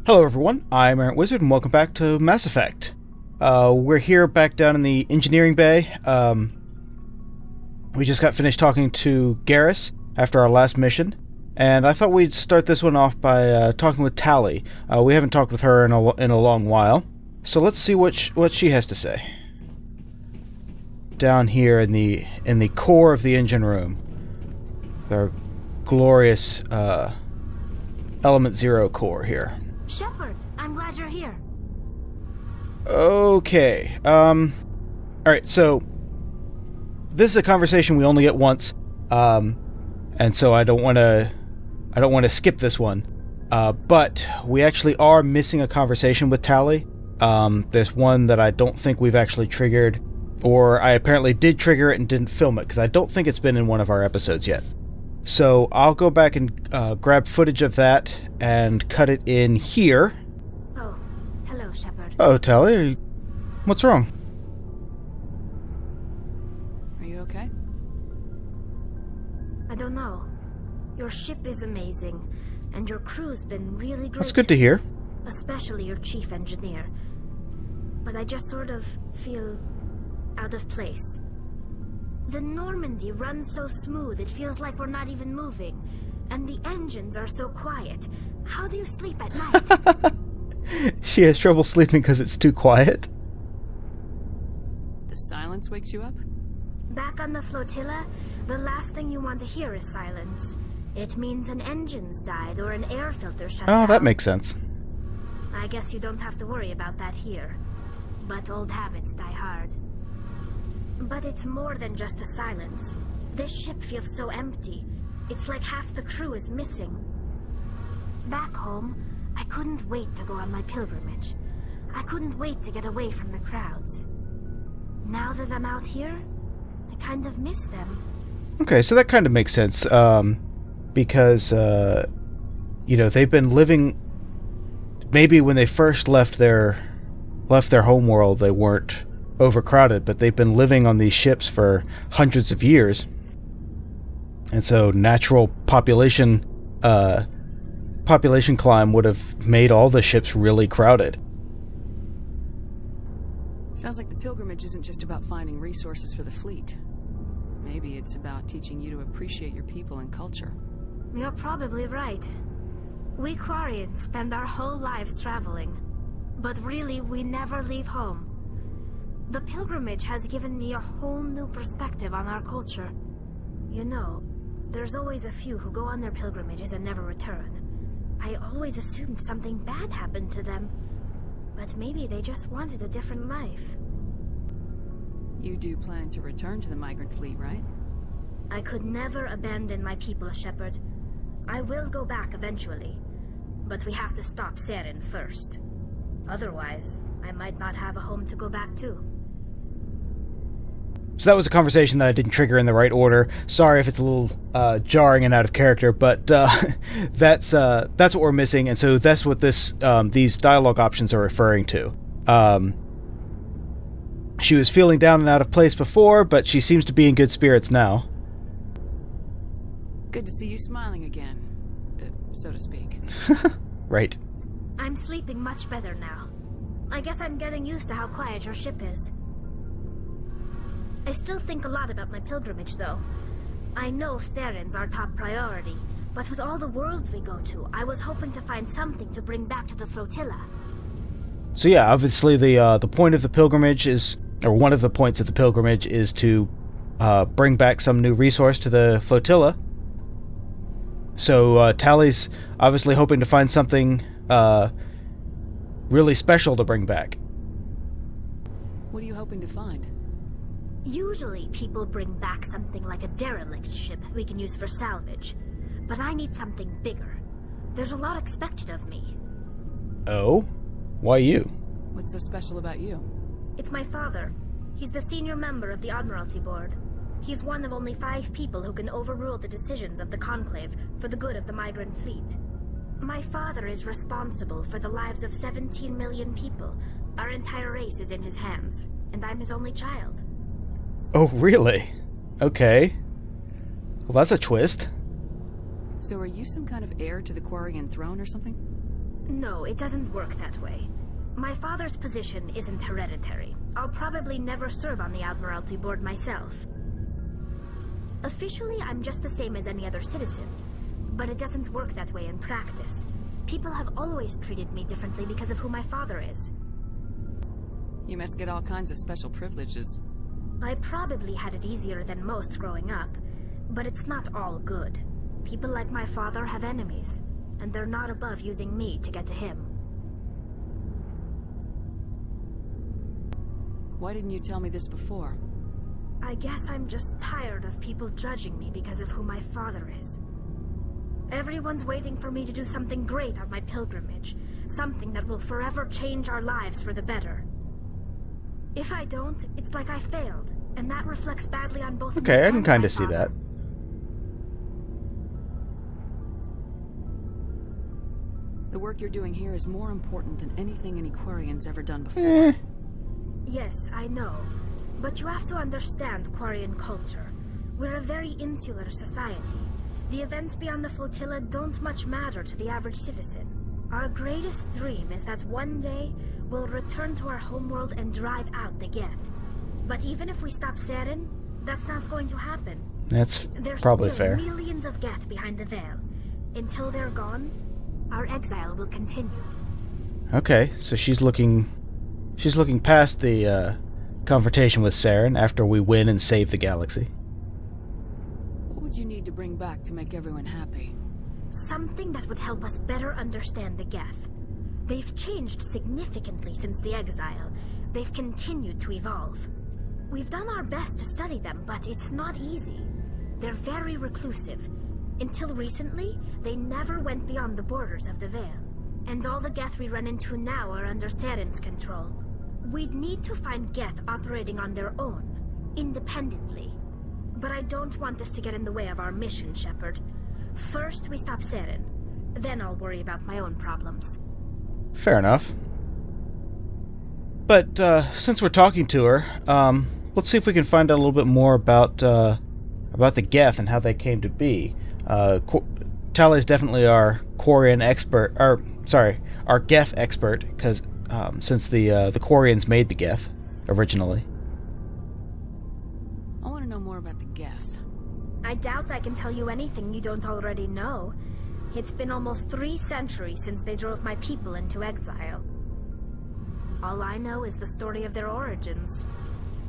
Hello everyone, I'm Errant Wizard and welcome back to Mass Effect. We're here back down in the engineering bay. We just got finished talking to Garrus after our last mission, and I thought we'd start this one off by talking with Tali. We haven't talked with her in a long while, so let's see what she has to say. Down here in the core of the engine room, their glorious Element Zero core here. Shepard, I'm glad you're here. Okay. Alright, so this is a conversation we only get once. And so I don't want to skip this one. But we actually are missing a conversation with Tali. There's one that I don't think we've actually triggered, or I apparently did trigger it and didn't film it because I don't think it's been in one of our episodes yet. So I'll go back and grab footage of that and cut it in here. Oh, hello, Shepard. Oh, Tali, what's wrong? Are you okay? I don't know. Your ship is amazing, and your crew's been really great. That's good to hear. Especially your chief engineer. But I just sort of feel out of place. The Normandy runs so smooth, it feels like we're not even moving. And the engines are so quiet. How do you sleep at night? She has trouble sleeping because it's too quiet. The silence wakes you up? Back on the flotilla, the last thing you want to hear is silence. It means an engine's died or an air filter shut down. Oh, that makes sense. I guess you don't have to worry about that here. But old habits die hard. But it's more than just the silence. This ship feels so empty. It's like half the crew is missing. Back home, I couldn't wait to go on my pilgrimage. I couldn't wait to get away from the crowds. Now that I'm out here, I kind of miss them. Okay, so that kind of makes sense. Because, you know, they've been living... Maybe when they first left their homeworld, they weren't overcrowded, but they've been living on these ships for hundreds of years, and so natural population climb would have made all the ships really crowded. Sounds like the pilgrimage isn't just about finding resources for the fleet. Maybe it's about teaching you to appreciate your people and culture. You're probably right. We Quarians spend our whole lives traveling, but really we never leave home. The pilgrimage has given me a whole new perspective on our culture. You know, there's always a few who go on their pilgrimages and never return. I always assumed something bad happened to them, but maybe they just wanted a different life. You do plan to return to the migrant fleet, right? I could never abandon my people, Shepard. I will go back eventually, but we have to stop Saren first. Otherwise, I might not have a home to go back to. So that was a conversation that I didn't trigger in the right order. Sorry if it's a little jarring and out of character, but that's what we're missing, and so that's what these dialogue options are referring to. She was feeling down and out of place before, but she seems to be in good spirits now. Good to see you smiling again, so to speak. Right. I'm sleeping much better now. I guess I'm getting used to how quiet your ship is. I still think a lot about my pilgrimage, though. I know Saren's our top priority, but with all the worlds we go to, I was hoping to find something to bring back to the flotilla. So yeah, obviously the point of the pilgrimage is, or one of the points of the pilgrimage is to bring back some new resource to the flotilla. So Tali's obviously hoping to find something really special to bring back. What are you hoping to find? Usually people bring back something like a derelict ship we can use for salvage, but I need something bigger. There's a lot expected of me. Oh? Why you? What's so special about you? It's my father. He's the senior member of the Admiralty Board. He's one of only 5 people who can overrule the decisions of the Conclave for the good of the migrant fleet. My father is responsible for the lives of 17 million people. Our entire race is in his hands, and I'm his only child. Oh, really? Okay. Well, that's a twist. So are you some kind of heir to the Quarian throne or something? No, it doesn't work that way. My father's position isn't hereditary. I'll probably never serve on the Admiralty Board myself. Officially, I'm just the same as any other citizen. But it doesn't work that way in practice. People have always treated me differently because of who my father is. You must get all kinds of special privileges. I probably had it easier than most growing up, but it's not all good. People like my father have enemies, and they're not above using me to get to him. Why didn't you tell me this before? I guess I'm just tired of people judging me because of who my father is. Everyone's waiting for me to do something great on my pilgrimage, something that will forever change our lives for the better. If I don't, it's like I failed, and that reflects badly on both me Okay, I can and kind my of see father. that. The work you're doing here is more important than anything any Quarian's ever done before. Eh. Yes, I know. But you have to understand Quarian culture. We're a very insular society. The events beyond the flotilla don't much matter to the average citizen. Our greatest dream is that one day we'll return to our homeworld and drive out the Geth. But even if we stop Saren, that's not going to happen. That's There's probably still fair. millions of Geth behind the veil. Until they're gone, our exile will continue. Okay, so she's looking past the confrontation with Saren after we win and save the galaxy. What would you need to bring back to make everyone happy? Something that would help us better understand the Geth. They've changed significantly since the exile. They've continued to evolve. We've done our best to study them, but it's not easy. They're very reclusive. Until recently, they never went beyond the borders of the Veil. And all the Geth we run into now are under Saren's control. We'd need to find Geth operating on their own, independently. But I don't want this to get in the way of our mission, Shepard. First, we stop Saren. Then I'll worry about my own problems. Fair enough. But since we're talking to her, let's see if we can find out a little bit more about the Geth and how they came to be. Tali's definitely our Quarian expert, our Geth expert, because since the Quarians made the Geth originally. I want to know more about the Geth. I doubt I can tell you anything you don't already know. It's been almost 3 centuries since they drove my people into exile. All I know is the story of their origins.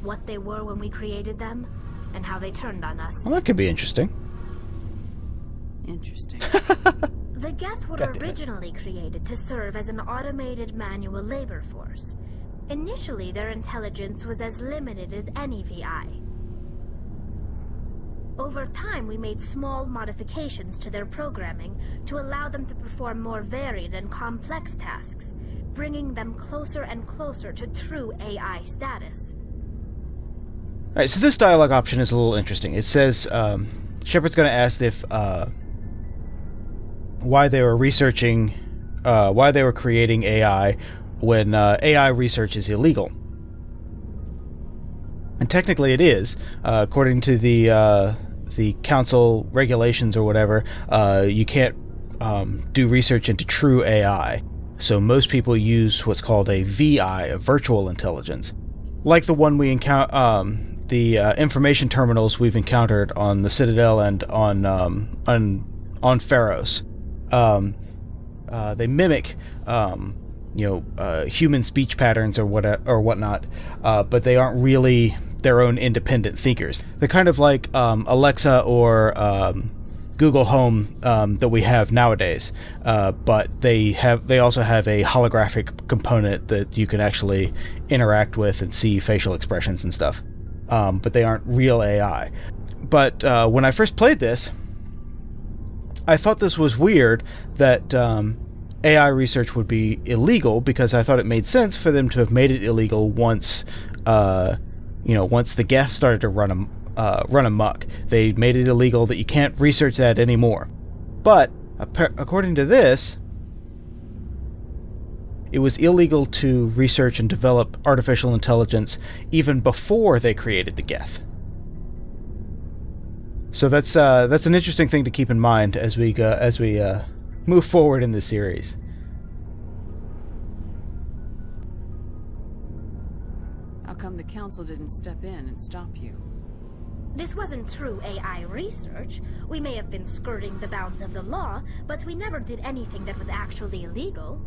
What they were when we created them, and how they turned on us. Well, that could be interesting. Interesting. The Geth were God damn it. originally created to serve as an automated manual labor force. Initially, their intelligence was as limited as any VI. Over time, we made small modifications to their programming to allow them to perform more varied and complex tasks, bringing them closer and closer to true AI status. Alright, so this dialogue option is a little interesting. It says, Shepard's going to ask if, why they were researching, why they were creating AI when AI research is illegal. And technically it is, according to the council regulations or whatever, you can't do research into true AI. So most people use what's called a VI, a virtual intelligence, like the one we encounter, the information terminals we've encountered on the Citadel and on Pharos. They mimic, human speech patterns or whatnot, but they aren't really their own independent thinkers. They're kind of like Alexa or Google Home that we have nowadays, but they also have a holographic component that you can actually interact with and see facial expressions and stuff. But they aren't real AI. But when I first played this, I thought this was weird that AI research would be illegal, because I thought it made sense for them to have made it illegal once the Geth started to run amok. They made it illegal that you can't research that anymore. But according to this, it was illegal to research and develop artificial intelligence even before they created the Geth. So that's an interesting thing to keep in mind as we move forward in this series. come the Council didn't step in and stop you? This wasn't true AI research. We may have been skirting the bounds of the law, but we never did anything that was actually illegal.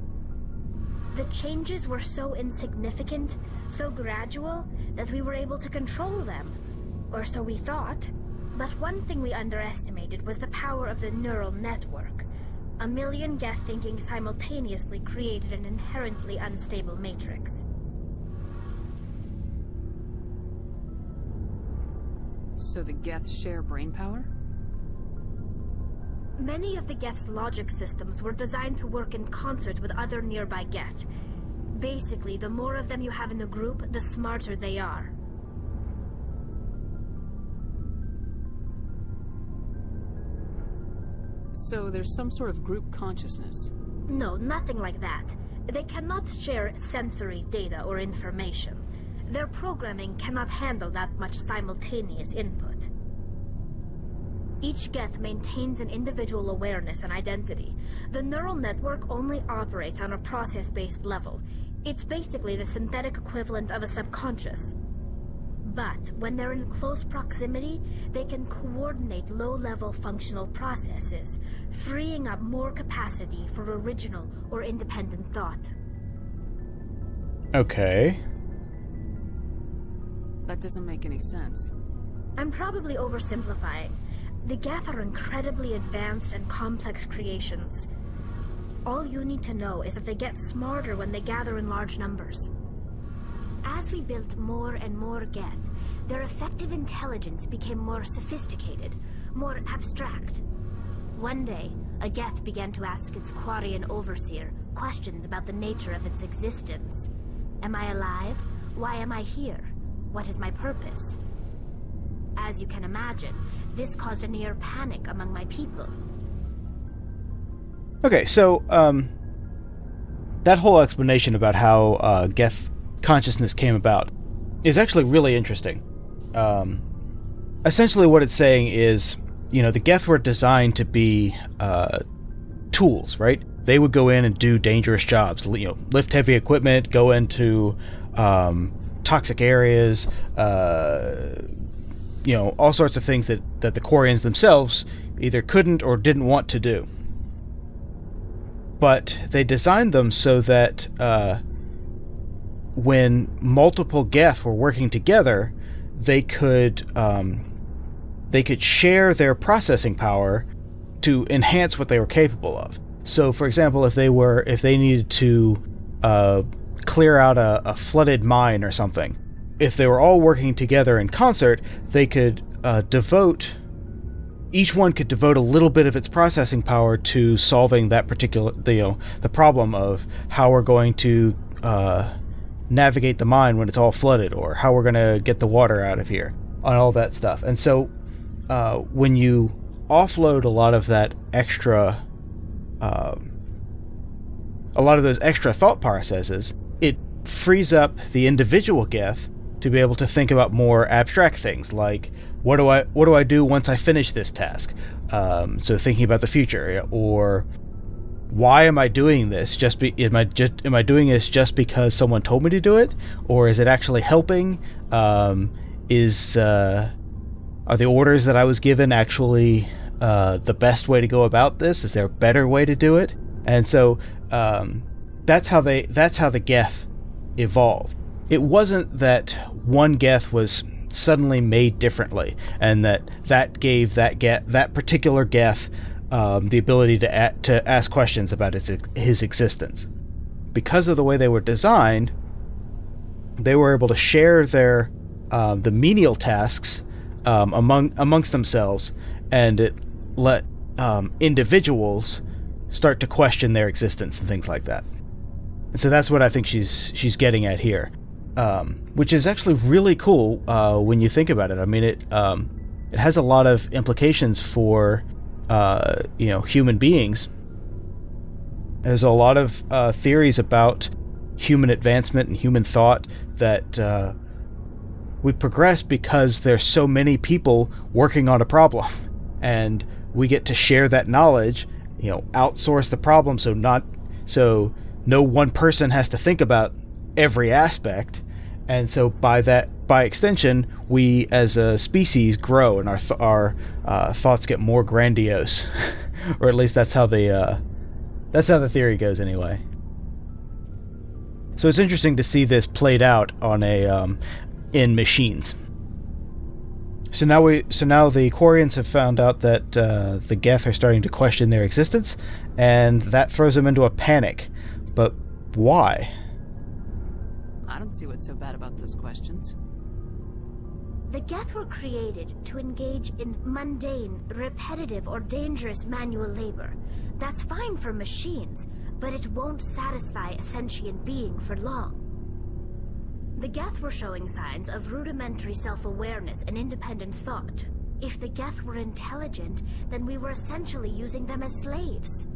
The changes were so insignificant, so gradual, that we were able to control them. Or so we thought. But one thing we underestimated was the power of the neural network. A million Geth thinking simultaneously created an inherently unstable matrix. So the Geth share brain power? Many of the Geth's logic systems were designed to work in concert with other nearby Geth. Basically, the more of them you have in a group, the smarter they are. So there's some sort of group consciousness? No, nothing like that. They cannot share sensory data or information. Their programming cannot handle that much simultaneous input. Each Geth maintains an individual awareness and identity. The neural network only operates on a process-based level. It's basically the synthetic equivalent of a subconscious. But when they're in close proximity, they can coordinate low-level functional processes, freeing up more capacity for original or independent thought. Okay. That doesn't make any sense. I'm probably oversimplifying. The Geth are incredibly advanced and complex creations. All you need to know is that they get smarter when they gather in large numbers. As we built more and more Geth, their effective intelligence became more sophisticated, more abstract. One day, a Geth began to ask its Quarian overseer questions about the nature of its existence. Am I alive? Why am I here? What is my purpose? As you can imagine, this caused a near panic among my people. Okay, so, that whole explanation about how, Geth consciousness came about is actually really interesting. Essentially what it's saying is, the Geth were designed to be, tools, right? They would go in and do dangerous jobs, lift heavy equipment, go into, toxic areas, all sorts of things that the Quarians themselves either couldn't or didn't want to do. But they designed them so that when multiple Geth were working together, they could share their processing power to enhance what they were capable of. So, for example, if they needed to clear out a flooded mine or something, if they were all working together in concert, they could each one could devote a little bit of its processing power to solving that particular, the problem of how we're going to navigate the mine when it's all flooded, or how we're going to get the water out of here, and all that stuff. And so when you offload a lot of that extra, a lot of those extra thought processes, it frees up the individual Geth to be able to think about more abstract things, like what do I do once I finish this task? So thinking about the future, or why am I doing this? Am I doing this just because someone told me to do it, or is it actually helping? Are the orders that I was given actually the best way to go about this? Is there a better way to do it? And so that's how the Geth evolved. It wasn't that one Geth was suddenly made differently, and that gave that particular Geth the ability to ask questions about his existence. Because of the way they were designed, they were able to share their the menial tasks amongst themselves, and it let individuals start to question their existence and things like that. And so that's what I think she's getting at here, which is actually really cool when you think about it. I mean, it has a lot of implications for human beings. There's a lot of theories about human advancement and human thought that we progress because there's so many people working on a problem, and we get to share that knowledge, outsource the problem, so no one person has to think about every aspect, And so by extension, we as a species grow, and our thoughts get more grandiose, or at least that's how the theory goes anyway. So it's interesting to see this played out on in machines. So now the Quarians have found out that the Geth are starting to question their existence, and that throws them into a panic. But why? I don't see what's so bad about those questions. The Geth were created to engage in mundane, repetitive, or dangerous manual labor. That's fine for machines, but it won't satisfy a sentient being for long. The Geth were showing signs of rudimentary self-awareness and independent thought. If the Geth were intelligent, then we were essentially using them as slaves.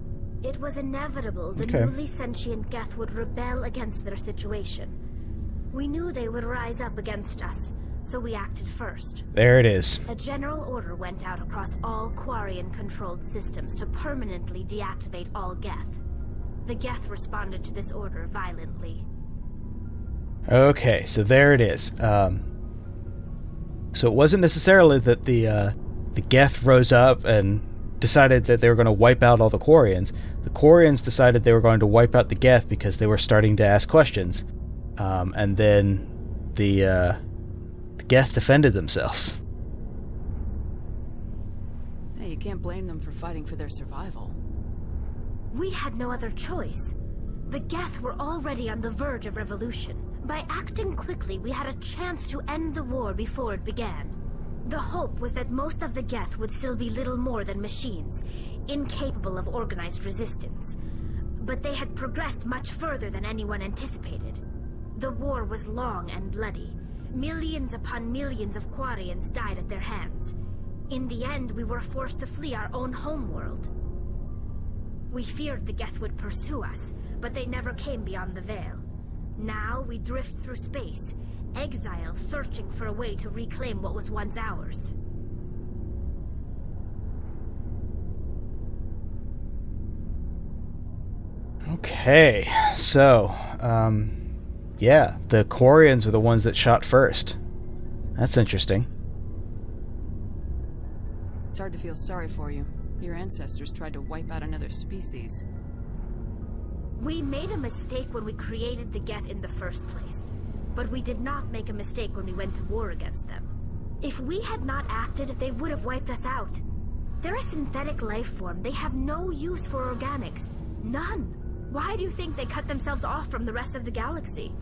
It was inevitable the newly sentient Geth would rebel against their situation. We knew they would rise up against us, so we acted first. There it is. A general order went out across all Quarian-controlled systems to permanently deactivate all Geth. The Geth responded to this order violently. Okay, so there it is. So it wasn't necessarily that the Geth rose up and decided that they were going to wipe out all the Quarians. The Quarians decided they were going to wipe out the Geth because they were starting to ask questions. And then the Geth defended themselves. Hey, you can't blame them for fighting for their survival. We had no other choice. The Geth were already on the verge of revolution. By acting quickly, we had a chance to end the war before it began. The hope was that most of the Geth would still be little more than machines, incapable of organized resistance. But they had progressed much further than anyone anticipated. The war was long and bloody. Millions upon millions of Quarians died at their hands. In the end, we were forced to flee our own homeworld. We feared the Geth would pursue us, but they never came beyond the Veil. Now we drift through space, exile, searching for a way to reclaim what was once ours. Okay, so, yeah, the Quarians were the ones that shot first. That's interesting. It's hard to feel sorry for you. Your ancestors tried to wipe out another species. We made a mistake when we created the Geth in the first place. But we did not make a mistake when we went to war against them. If we had not acted, they would have wiped us out. They're a synthetic life form. They have no use for organics. None. Why do you think they cut themselves off from the rest of the galaxy?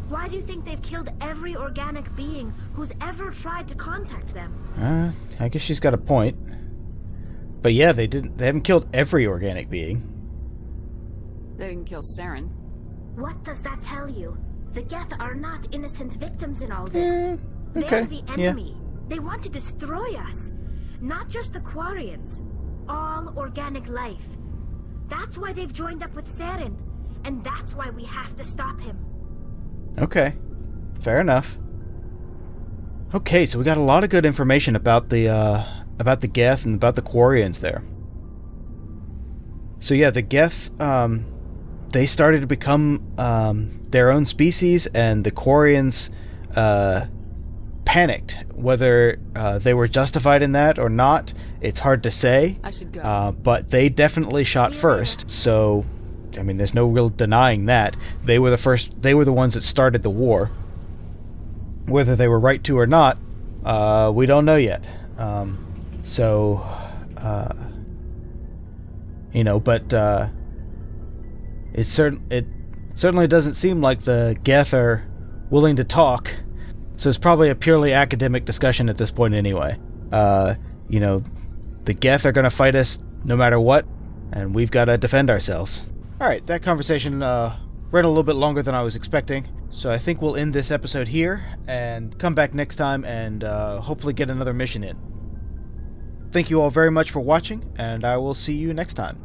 Why do you think they've killed every organic being who's ever tried to contact them? I guess she's got a point. But yeah, they haven't killed every organic being. They didn't kill Saren. What does that tell you? The Geth are not innocent victims in all this. Okay. They're the enemy. Yeah. They want to destroy us. Not just the Quarians. All organic life. That's why they've joined up with Saren. And that's why we have to stop him. Okay. Fair enough. Okay, so we got a lot of good information about the Geth and about the Quarians there. So yeah, the Geth, they started to become their own species, and the Quarians panicked. Whether they were justified in that or not, it's hard to say. I should go. But they definitely shot first, so I mean, there's no real denying that. They were the first. They were the ones that started the war. Whether they were right to or not, we don't know yet. But it certainly doesn't seem like the Geth are willing to talk. So it's probably a purely academic discussion at this point anyway. The Geth are going to fight us no matter what, and we've got to defend ourselves. Alright, that conversation ran a little bit longer than I was expecting, so I think we'll end this episode here, and come back next time and hopefully get another mission in. Thank you all very much for watching, and I will see you next time.